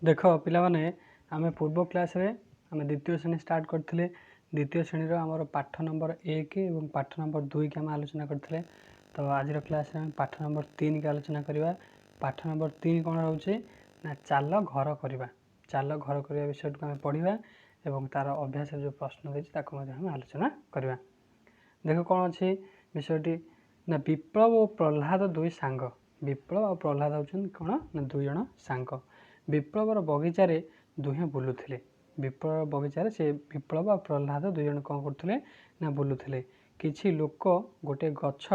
देख पिलाने आम पूर्व क्लास रे आम द्वितीय श्रेणी स्टार्ट करते द्वितीय श्रेणी आमर पाठ नंबर 1 और पाठ नंबर 2 की आम आलोचना करते। तो आज क्लास में पाठ नंबर 3 की आलोचना करवा। पाठ नंबर 3 कौन रोचे ना चाल घर करवा। चाल घर करवा विषय को आम पढ़ा और तार अभ्यास जो प्रश्न देती आम आलोचना करवा। देख कौन अच्छी विषयटी ना विप्लव और प्रह्लाद दुई सांग। विप्लव और प्रह्लाद होउछन कौन ना दुई जण सांग। विप्लवर बगीचारे दुहें बुलुथिले। विप्लव बगीचारे से विप्लव और प्रह्लाद दुई जण कौन करथिले ना बुलुथिले। किछि लोक गोटे गछ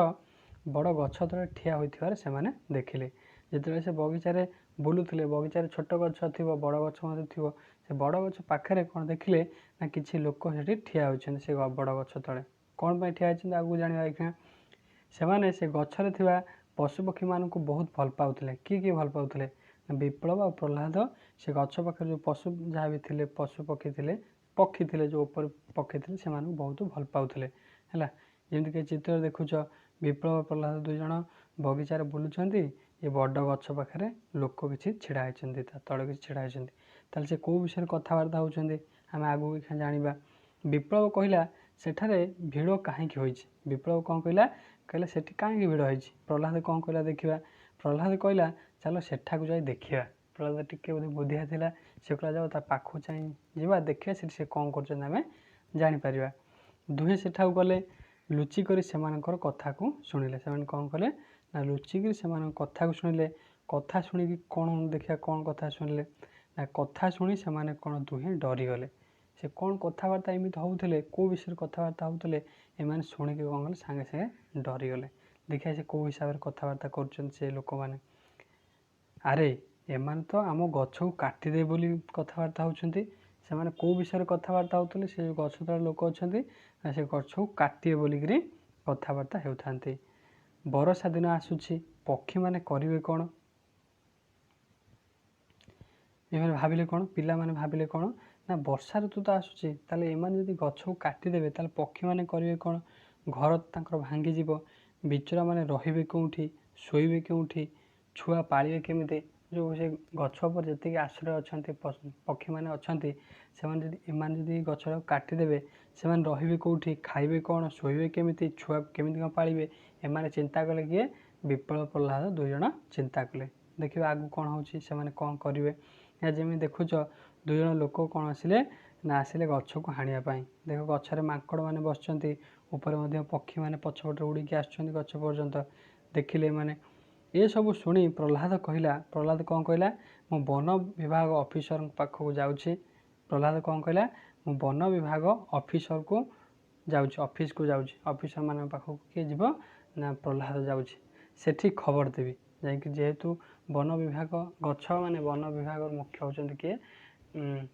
बड़ गछ तले ठिया होइथिबार से माने देखिले। जेतेबेले से बगीचारे बुलुथिले बगीचारे छोट गछ थिबो बड़ गछ मध्ये थिबो से बड़ गछ पाखरे कौन देखिले ना किछि लोक सेठी ठिया होइछन से बड़ गछ तले। कौन पय ठिया होइछन आगु जानिबा एखा से माने से गछरे थिबा पशुपक्षी मानकु बहुत भल पाउथिले। कि भल पाउथिले विप्लव और प्रह्लाद से गछ पाखे जो पशु जहाँ भी थे पशु पक्षी थे जो ऊपर पक्षी थे से बहुत भल पाउथिले है। जमीक चित्र देखुच विप्लव प्रह्लाद दुई जण बगीचार बुलूं। ये बड़ गछ पाखे लोक किसी छिड़ा होती तले किसी छिड़ा होती से कौ विषय कथबार्ता होती आम आगू जाना। विप्लव कहला सेठारे भिड़ कहीं विप्लव कौन कहला कहला सेठी कहीं भिड़ होती। प्रह्लाद कौन कहला देखा। प्रह्लाद कहला चलो सेठा जाए देखा। प्रह्लाद टिके बोधे बुद्धिया थिला से कहला जाओ ता पाखु चाहिए जीवा देखिए से कौन कर जापर। दुहे सेठा गले लुचिक से कथा को शुणिले। से कौन कले ना लुचिक से कथा को शुणिले। कथा शुणिक कौन देखा कौन कथा शुणिले ना कथा शुणी से कौन दुहे डरीगले। से कौन कथबार्ता एमती होते कौ विषय कथबार्ता होते एम शुणिक कौन कले सागे सागे डरीगले। देखिए से कौ हिसाब से कथबार्ता कर लोक मैंने। अरे एमान तो आम गछ को काटिदे बोली कथबार्ता होती। से माने कौ विषय कथबार्ता होते से गछ तले लोक अच्छा से गछ को काटे बोलिक कथबार्ता होता। बरषा दिन आसूची पक्षी माने करिवे कौन ये भाविले कौन पिला माने भाविले कौन ना वर्षा ऋतु तो आसूची ताले एमाने जदि गछ को काटिदेवे ताले पक्षी माने करिवे कौन घर तांकर भांगी जीवो। बिचरा माने रहिबे कोउठी शोइबे कोउठी छुआ पालिबे केमिते जो से गछ पर जति आश्रय अच्छा पक्षी मैंने अच्छा से एमान जदि गछ काटिदेवे से रहिबे कोउठी खाइबे कौन शोइबे केमिति छुआ केमिति कौन पालिबे एमाने चिंता कले किए विप्लव प्रह्लाद दुई जण चिंता कले। देखिए आगु कौन होची से माने कौन करिवे या जमी देखुच दुई जण लोक कौन आसिले ना आसिले गछ को हाणिया पाई। देख गछरे माकड़ माने बसचंती ऊपर मध्य पक्षी माने पछपटे उड़ीकी आसुचंती गछ पर्यंत देखिले माने ये सब शुणी प्रह्लाद कहला। प्रह्लाद कौन कहला मु वन विभाग ऑफिसर पाखक जाऊँगी। प्रह्लाद कौन कहला मु वन विभाग ऑफिसर को जाऊँगी ऑफिस को जाऊँगी ऑफिसर मान पाखक किए जीव ना प्रह्लाद जाऊँगी सेठी खबर देवी जाकि जेहेतु वन विभाग गछ माने वन विभाग मुख्य होचंती किए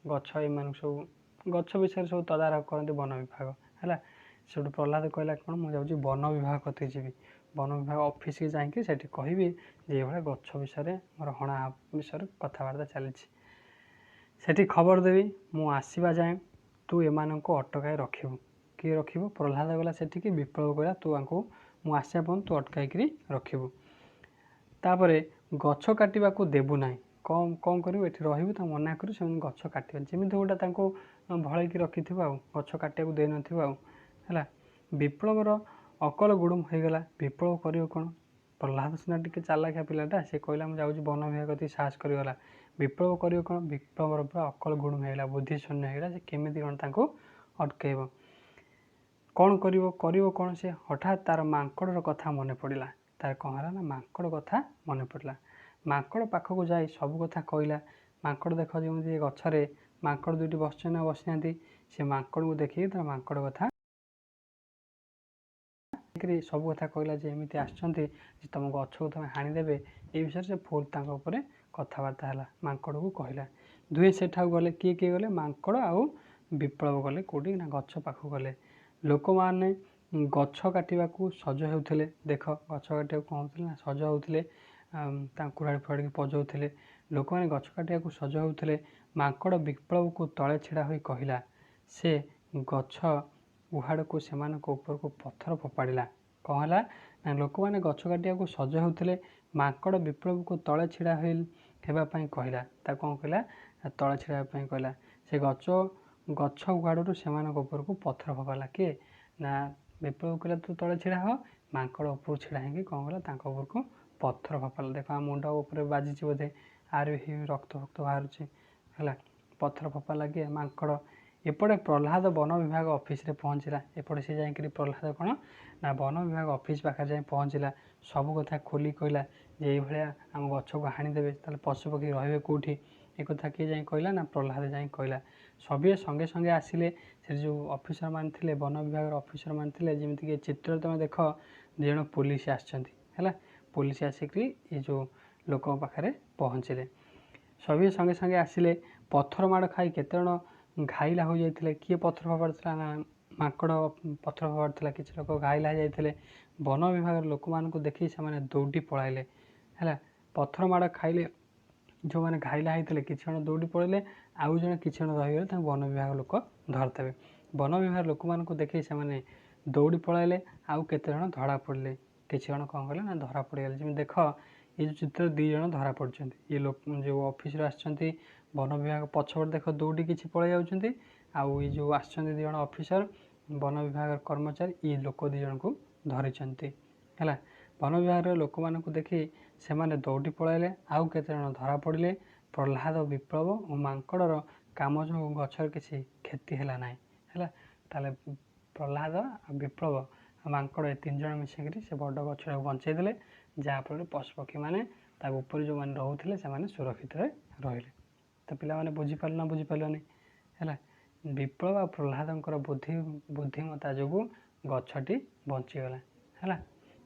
गछ एम सब गछ विषय सब तदारख करते वन विभाग है। से प्रह्लाद कहला कौन मुझे वन विभाग कति जी वन विभाग ऑफिस की जाकि सेठी कहबी जे भाई गछ विषय मोर हणा विषय कथबार्ता चली सेठी खबर देवी मु आसवा जाए तू एमान को अटकाई रखिबू। किए रखिबू प्रह्लाद गला सेठी कि विप्लव कहला तू आंको मु आसिया पन तू अटकाई रखिबू। तापरे गछ काटिबा को देबू नाही कौन कौन करू एठी रहिबू ता मना करू से गछ काटिबा जेमिति गोटा तांको भळैकी रखिथिबो आ गछ काटिया को दे नथिबो आ हैला। विप्लवर अकल गुडुम हो गला। विप्लव करियो कौन प्रह्लाद सिना टिके चालाकिया पिलाटा से कहला मु जाउची वन विभाग कति साहस करिगला। विप्लव करियो कौन विप्लवर अकल गुडुम होगला बुद्धि शून्य होगला से केमिति कौन तांको अटकेइबो कौन करियो करियो कौन से हठात तार मांकड़र कथा मन पड़िला। तार कौन है ना मांकड़ कथा मन पड़ला। मांकड़ पाखक जाए सब कथा कहला। मांकड़ देख जमी गछरे मांकड़ दुईटी बस ना बसना से मांकड़ को देखिए तार मांकड़ कथा सब कथा कहला जे एमती आसचंती तुम गछ को तुम हाणीदेवे ये विषय से फुल तांकर कथबार्ता है मांकड़ को कहला। दुहे सेठा गले किए किए गले मांकड़ आउ विप्लव गले कौटी ना गछ पाखक गले। लोक माने गछ काटिबा को सज होउथिले। देख गछ काटिया कौन होउथिले ना सज होउथिले कुराड़ी फुराड़ी पजाउथिले। लोक माने गछ काटिया को सज होउथिले। मांकड़ विप्लव को तले छिड़ा होई कहला से गछ उहाड़ को सेमान को ऊपर को पत्थर फोपाड़ा कहला ना लोक माने गछ काटिया को सज होउथिले। मांकड़ विप्लव को तले छिड़ा होई ହେବା ପାଇଁ କହିଲା। ତାକୁ କ'ଣ କହିଲା ନା ତଳେ ଛିଡ଼ା ହେବା ପାଇଁ କହିଲା। ସେ ଗଛ ଗୁଆଡ଼ରୁ ସେମାନଙ୍କ ଉପରକୁ ପଥର ଫୋପାଡ଼ିଲା। କିଏ ନା ବିପ୍ଳବ କହିଲା ତୁ ତଳେ ଛିଡ଼ା ହ, ମାଙ୍କଡ଼ ଉପରକୁ ଛିଡ଼ା ହେଇକି କ'ଣ କଲା ତାଙ୍କ ଉପରକୁ ପଥର ଫୋପାଡ଼ିଲା। ଦେଖ ଆମ ମୁଣ୍ଡ ଉପରେ ବାଜିଛି ବୋଧେ, ଆର ବି ରକ୍ତ ବାହାରୁଛି ହେଲା। ପଥର ଫୋପାଡ଼ିଲା କିଏ ମାଙ୍କଡ଼। ଏପଟେ ପ୍ରହ୍ଲାଦ ବନ ବିଭାଗ ଅଫିସରେ ପହଞ୍ଚିଲା। ଏପଟେ ସେ ଯାଇକରି ପ୍ରହ୍ଲାଦ କ'ଣ ନା ବନ ବିଭାଗ ଅଫିସ ପାଖରେ ଯାଇ ପହଞ୍ଚିଲା। ସବୁ କଥା ଖୋଲି କହିଲା ଯେ ଏଇଭଳିଆ ଆମ ଗଛକୁ ହାଣିଦେବେ, ତାହେଲେ ପଶୁପକ୍ଷୀ ରହିବେ କେଉଁଠି? ଏକଥା କିଏ ଯାଇ କହିଲା ନା ପ୍ରହ୍ଲାଦ ଯାଇ କହିଲା। ସଭିଏ ସଙ୍ଗେ ସଙ୍ଗେ ଆସିଲେ। ସେ ଯେଉଁ ଅଫିସରମାନେ ଥିଲେ, ବନ ବିଭାଗର ଅଫିସରମାନେ ଥିଲେ, ଯେମିତିକି ଚିତ୍ରରେ ତୁମେ ଦେଖ 2 ଜଣ ପୋଲିସ ଆସିଛନ୍ତି ହେଲା। ପୋଲିସ ଆସିକରି ଏ ଯେଉଁ ଲୋକଙ୍କ ପାଖରେ ପହଞ୍ଚିଲେ। ସଭିଏ ସଙ୍ଗେ ସଙ୍ଗେ ଆସିଲେ। ପଥର ମାଡ଼ ଖାଇ କେତେଜଣ ଘାଇଲା ହୋଇଯାଇଥିଲେ। କିଏ ପଥର ଫୋପାଡ଼ିଥିଲା ନା ମାଙ୍କଡ଼ ପଥର ଫୋପାଡ଼ିଥିଲା। କିଛି ଲୋକ ଘାଇଲା ହୋଇଯାଇଥିଲେ। ବନ ବିଭାଗର ଲୋକମାନଙ୍କୁ ଦେଖି ସେମାନେ ଦୌଡ଼ି ପଳାଇଲେ ହେଲା। ପଥର ମାଡ଼ ଖାଇଲେ ଯେଉଁମାନେ ଘାଇଲା ହୋଇଥିଲେ କିଛି ଜଣ ଦୌଡ଼ି ପଳାଇଲେ, ଆଉ ଜଣେ କିଛି ଜଣ ରହିଗଲେ, ତାଙ୍କୁ ବନ ବିଭାଗ ଲୋକ ଧରିଦେବେ। ବନ ବିଭାଗ ଲୋକମାନଙ୍କୁ ଦେଖି ସେମାନେ ଦୌଡ଼ି ପଳାଇଲେ, ଆଉ କେତେଜଣ ଧରା ପଡ଼ିଲେ। କିଛି ଜଣ କ'ଣ କଲେ ନା ଧରା ପଡ଼ିଗଲେ। ଯେମିତି ଦେଖ ଏ ଯେଉଁ ଚିତ୍ର 2 ଜଣ ଧରା ପଡ଼ିଛନ୍ତି। ଏ ଲୋକ ଯେଉଁ ଅଫିସରୁ ଆସିଛନ୍ତି ବନ ବିଭାଗ ପଛପଟେ ଦେଖ ଦୌଡ଼ି କିଛି ପଳାଇ ଯାଉଛନ୍ତି, ଆଉ ଏ ଯେଉଁ ଆସିଛନ୍ତି 2 ଜଣ ଅଫିସର ବନ ବିଭାଗର କର୍ମଚାରୀ ଏ ଲୋକ 2 ଜଣଙ୍କୁ ଧରିଛନ୍ତି ହେଲା। ବନ ବିଭାଗର ଲୋକମାନଙ୍କୁ ଦେଖି ସେମାନେ ଦୌଡ଼ି ପଳାଇଲେ, ଆଉ କେତେଜଣ ଧରା ପଡ଼ିଲେ। ପ୍ରହ୍ଲାଦ, ବିପ୍ଳବ ଓ ମାଙ୍କଡ଼ର କାମ ଯୋଗୁଁ ଗଛର କିଛି କ୍ଷତି ହେଲା ନାହିଁ ହେଲା। ତାହେଲେ ପ୍ରହ୍ଲାଦ ଆଉ ବିପ୍ଳବ ଆଉ ମାଙ୍କଡ଼ ଏ 3 ଜଣ ମିଶିକରି ସେ ବଡ଼ ଗଛଟାକୁ ବଞ୍ଚେଇ ଦେଲେ, ଯାହାଫଳରେ ପଶୁପକ୍ଷୀମାନେ ତା ଉପରେ ଯେଉଁମାନେ ରହୁଥିଲେ ସେମାନେ ସୁରକ୍ଷିତରେ ରହିଲେ। ତ ପିଲାମାନେ ବୁଝିପାରିଲ ନା ବୁଝିପାରିଲନି ହେଲା। ବିପ୍ଳବ ଆଉ ପ୍ରହ୍ଲାଦଙ୍କର ବୁଦ୍ଧିମତା ଯୋଗୁଁ ଗଛଟି ବଞ୍ଚିଗଲା ହେଲା।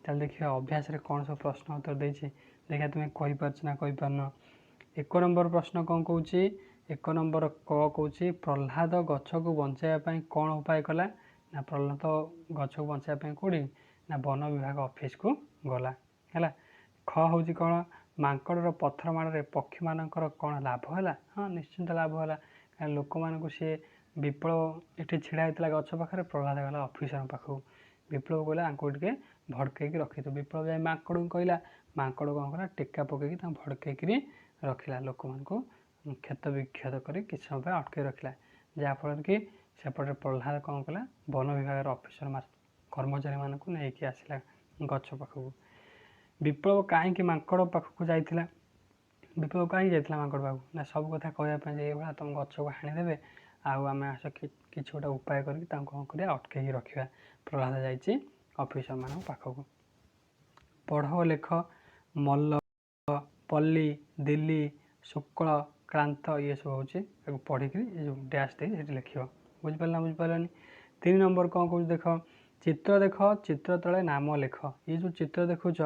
ତାହେଲେ ଦେଖିବା ଅଭ୍ୟାସରେ କ'ଣ ସବୁ ପ୍ରଶ୍ନ ଉତ୍ତର ଦେଇଛି, ଦେଖିବା ତୁମେ କହିପାରୁଛ ନା କହିପାରୁନ। 1 ନମ୍ବର ପ୍ରଶ୍ନ କ'ଣ କହୁଛି? 1 ନମ୍ବର କ କହୁଛି ପ୍ରହ୍ଲାଦ ଗଛକୁ ବଞ୍ଚାଇବା ପାଇଁ କ'ଣ ଉପାୟ କଲା? ନା ପ୍ରହ୍ଲାଦ ଗଛକୁ ବଞ୍ଚାଇବା ପାଇଁ କେଉଁଠି ନା ବନ ବିଭାଗ ଅଫିସକୁ ଗଲା ହେଲା। ଖ ହେଉଛି କ'ଣ? ମାଙ୍କଡ଼ର ପଥର ମାଡ଼ରେ ପକ୍ଷୀମାନଙ୍କର କ'ଣ ଲାଭ ହେଲା? ହଁ, ନିଶ୍ଚିନ୍ତ ଲାଭ ହେଲା। କାରଣ ଲୋକମାନଙ୍କୁ ସିଏ ବିପ୍ଳବ ଏଠି ଛିଡ଼ା ହେଇଥିଲା ଗଛ ପାଖରେ, ପ୍ରହ୍ଲାଦ ଗଲା ଅଫିସରଙ୍କ ପାଖକୁ। ବିପ୍ଳବ କହିଲା ଆଙ୍କୁ ଟିକେ ଭଡ଼କେଇକି ରଖିଥିବ। ବିପ୍ଳବ ଯାଇ ମାଙ୍କଡ଼କୁ କହିଲା, ମାଙ୍କଡ଼ କ'ଣ କଲା ଟେକା ପକେଇକି ତାଙ୍କୁ ଭଡ଼କେଇକିରି ରଖିଲା। ଲୋକମାନଙ୍କୁ କ୍ଷତ ବିକ୍ଷତ କରି କିଛି ସମୟ ପାଇଁ ଅଟକେଇ ରଖିଲା। ଯାହାଫଳରେ କି ସେପଟେ ପ୍ରହ୍ଲାଦ କ'ଣ କଲା ବନ ବିଭାଗର ଅଫିସର କର୍ମଚାରୀମାନଙ୍କୁ ନେଇକି ଆସିଲା ଗଛ ପାଖକୁ। ବିପ୍ଳବ କାହିଁକି ମାଙ୍କଡ଼ ପାଖକୁ ଯାଇଥିଲା? ବିପ୍ଳବ କାହିଁକି ଯାଇଥିଲା ମାଙ୍କଡ଼ ପାଖକୁ? ନା ସବୁ କଥା କହିବା ପାଇଁ ଯେ ଏଇଭଳିଆ ତୁମ ଗଛକୁ ହାଣିଦେବେ, ଆଉ ଆମେ କିଛି ଗୋଟେ ଉପାୟ କରିକି ତାଙ୍କୁ କ'ଣ କରିବା ଅଟକେଇକି ରଖିବା। ପ୍ରହ୍ଲାଦ ଯାଇଛି ଅଫିସରମାନଙ୍କ ପାଖକୁ। ପଢ଼ ଓ ଲେଖ। ମଲ୍ଲ, ପଲ୍ଲୀ, ଦିଲ୍ଲୀ, ଶୁକ୍ଳ, କ୍ରାନ୍ତ ଇଏସବୁ ହେଉଛି ତାକୁ ପଢ଼ିକିରି ଏ ଯେଉଁ ଡ୍ୟାସ୍ ଦେଇ ସେଠି ଲେଖିବ। ବୁଝିପାରିଲ ନା ବୁଝିପାରିଲନି। 3 ନମ୍ବର କ'ଣ କହୁଛି ଦେଖ। ଚିତ୍ର ଦେଖ, ଚିତ୍ର ତଳେ ନାମ ଲେଖ। ଏ ଯେଉଁ ଚିତ୍ର ଦେଖୁଛ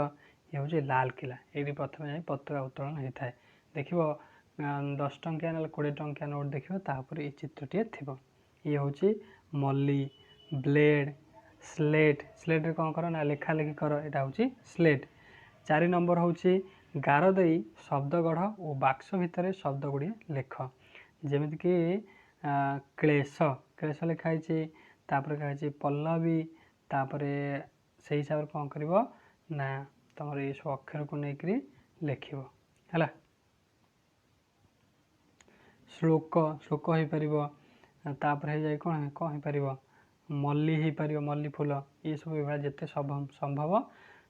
ଇଏ ହେଉଛି ଲାଲକିଲ୍ଲା। ଏଇଠି ପ୍ରଥମେ ଯାଇ ପତାକା ଉତ୍ତୋଳନ ହୋଇଥାଏ। ଦେଖିବ 10 ଟଙ୍କିଆ ନହେଲେ 20 ଟଙ୍କିଆ ନୋଟ୍ ଦେଖିବ, ତା ଉପରେ ଏଇ ଚିତ୍ରଟିଏ ଥିବ। ଇଏ ହେଉଛି ମଲ୍ଲୀ, ବ୍ଲେଡ୍, ସ୍ଲେଟ୍। ସ୍ଲେଟ୍ରେ କ'ଣ କର ନା ଲେଖାଲେଖି କର, ଏଇଟା ହେଉଛି ସ୍ଲେଟ୍। 4 ନମ୍ବର ହେଉଛି ଗାର ଦେଇ ଶବ୍ଦ ଗଢ଼ ଓ ବାକ୍ସ ଭିତରେ ଶବ୍ଦ ଗୁଡ଼ିଏ ଲେଖ। ଯେମିତିକି କ୍ଲେଶ, କ୍ଲେଶ ଲେଖା ହେଇଛି, ତାପରେ ଲେଖା ହେଇଛି ପଲ୍ଲବୀ, ତାପରେ ସେଇ ହିସାବରେ କ'ଣ କରିବ ନା ତୁମର ଏସବୁ ଅକ୍ଷରକୁ ନେଇକରି ଲେଖିବ ହେଲା। ଶ୍ଲୋକ, ଶ୍ଲୋକ ହେଇପାରିବ। ତାପରେ ହେଇଯାଇ କ'ଣ ହେଇପାରିବ ମଲ୍ଲୀ ହେଇପାରିବ, ମଲ୍ଲୀ ଫୁଲ। ଏସବୁ ଏଭଳିଆ ଯେତେ ସମ୍ଭବ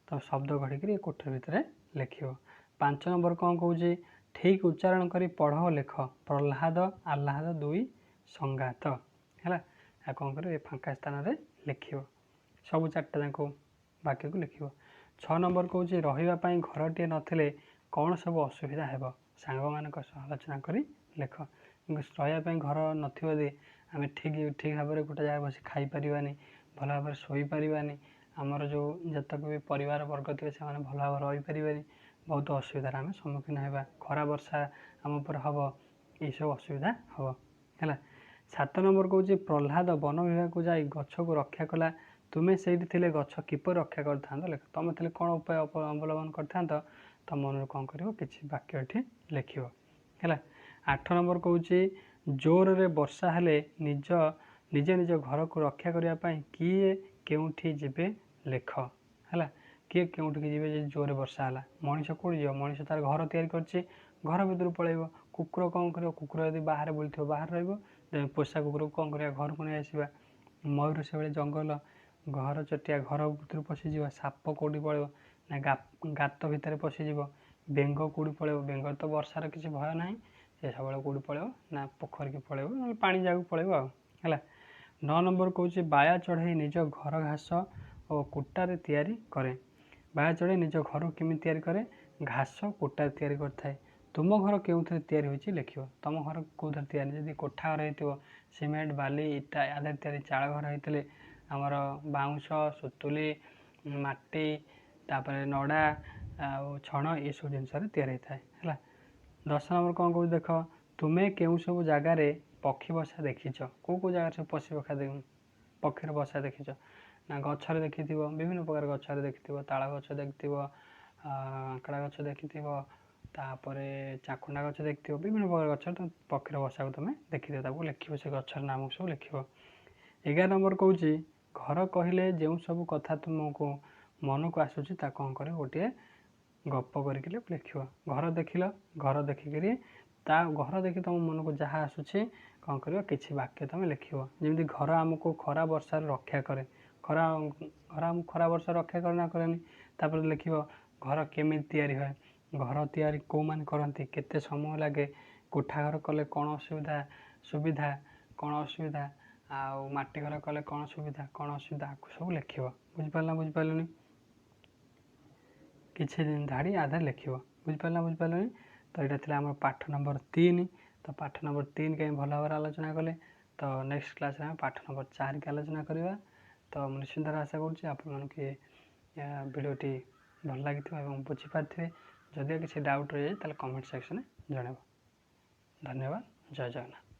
ତ ଶବ୍ଦ ଗଢ଼ିକିରି କୋଠରୀ ଭିତରେ ଲେଖିବ। 5 ନମ୍ବର କ'ଣ କହୁଛି? ଠିକ୍ ଉଚ୍ଚାରଣ କରି ପଢ଼ ଓ ଲେଖ। ପ୍ରହ୍ଲାଦ, ଆହ୍ଲାଦ ଦୁଇ ସଂଘାତ ହେଲା। ଆଉ କ'ଣ କରିବ ଏ ଫାଙ୍କା ସ୍ଥାନରେ ଲେଖିବ। ସବୁ 4ଟା ଯାକ ବାକ୍ୟକୁ ଲେଖିବ। 6 ନମ୍ବର କହୁଛି ରହିବା ପାଇଁ ଘରଟିଏ ନଥିଲେ କ'ଣ ସବୁ ଅସୁବିଧା ହେବ? ସାଙ୍ଗମାନଙ୍କ ସହ ଆଲୋଚନା କରି ଲେଖ। ରହିବା ପାଇଁ ଘର ନଥିବ ଯଦି ଆମେ ଠିକ୍ ଭାବରେ ଗୋଟେ ଜାଗାରେ ବସି ଖାଇପାରିବାନି, ଭଲ ଭାବରେ ଶୋଇପାରିବାନି, ଆମର ଯେଉଁ ଯେତେକ ବି ପରିବାର ବର୍ଗ ଥିବେ ସେମାନେ ଭଲ ଭାବରେ ରହିପାରିବେନି, ବହୁତ ଅସୁବିଧାର ଆମେ ସମ୍ମୁଖୀନ ହେବା। ଖରା ବର୍ଷା ଆମ ଉପରେ ହେବ, ଏଇସବୁ ଅସୁବିଧା ହେବ ହେଲା। 7 ନମ୍ବର କହୁଛି ପ୍ରହ୍ଲାଦ ବନ ବିଭାଗକୁ ଯାଇ ଗଛକୁ ରକ୍ଷା କଲା। ତୁମେ ସେଇଠି ଥିଲେ ଗଛ କିପରି ରକ୍ଷା କରିଥାନ୍ତ ଲେଖ। ତୁମେ ଥିଲେ କ'ଣ ଉପାୟ ଅବଲମ୍ବନ କରିଥାନ୍ତ, ତୁମ ମନରେ କ'ଣ କରିବ କିଛି ବାକ୍ୟ ଏଠି ଲେଖିବ ହେଲା। 8 ନମ୍ବର କହୁଛି ଜୋରରେ ବର୍ଷା ହେଲେ ନିଜେ ନିଜ ଘରକୁ ରକ୍ଷା କରିବା ପାଇଁ କିଏ କେଉଁଠି ଯିବେ ଲେଖ ହେଲା। କିଏ କେଉଁଠିକି ଯିବେ ଯଦି ଜୋରରେ ବର୍ଷା ହେଲା? ମଣିଷ କେଉଁଠି ଯିବ? ମଣିଷ ତାର ଘର ତିଆରି କରିଛି, घर भितर पलैब कुकुर कौन कर कुकुर यदि बाहर बुलूथिବ बाहर रहिବ पोषा कुकुर को कौन करिया घर को नहीं आसवा मयूर से जंगल घर चटिया घर भितर पशिଯିବ साप कौटी पलैब ना गात भितर पशिଯିବ बेंग कौटी पलैब बेंग तो वर्षार किसी भय ना से सब कौटी पलैब ना पोखर की पलैब ना पानी जाक पलैब है 9 नंबर कौच बाया चढ़ई निज घर घास और कुटारे तैयारी करे बाया चढ़ई निज घर केमी तैयारी करे घास कुटारे तैयारी करथाए तुम घर क्यों तैयारी होती लिख तुम घर कौन तैयारी जब कोठा घर हो सीमेंट बाली इटा आधार तैयारी चाल घर होते आमर बाउंश सुतुली माटी तापर नड़ा छण ये सब जिनस तैयारी होता है 10 नंबर कौन कौन देख तुम्हें केउ सब जगार पक्षी बसा देखीच कौ जगार सब पक्षीर बसा देखीच ना गचर देखी विभिन्न प्रकार गचर देखी ताल गच देखी आंकड़ा गच देखी तापर चाखुंडा गच देखी विभिन्न प्रकार गचर तुम पक्षीर बसा को तुम देखी लिख से गचर नाम सब लिख 11 नंबर कौच घर कहले जो सब कथा तुमको मन को आसूची कौन कर गोटे गप करके लिख घर देखिल घर देखिकी घर देखी तुम मन को जहाँ आसूची कौन कर किसी वाक्य तुम लिख जमी घर आमको खरा वर्षा रक्षा करे खरा घर आम खरा वर्षा रक्षा करना करेनि तापर लिख घर केमी तैयारी है घर तैयारी कौ मान करती केते समय लगे कोठा घर कले कौन असुविधा सुविधा कौन असुविधा आटी घर कले कौन सुविधा कौन असुविधा आपको सब लिख बुझिपारे किसी धाड़ी आधार लिख बुझिपारे तो यहाँ थी आम पाठ नंबर 3 तो पाठ नंबर 3 कहीं भल भाव आलोचना कले तो नेक्स्ट क्लास में पाठ नंबर 4 की आलोचना करवा तो निश्चिंत आशा करोटी भल लगी बुझीपारे जदि किसी डाउट रही है कमेंट सेक्शन में जनइब धन्यवाद जय जगन्नाथ।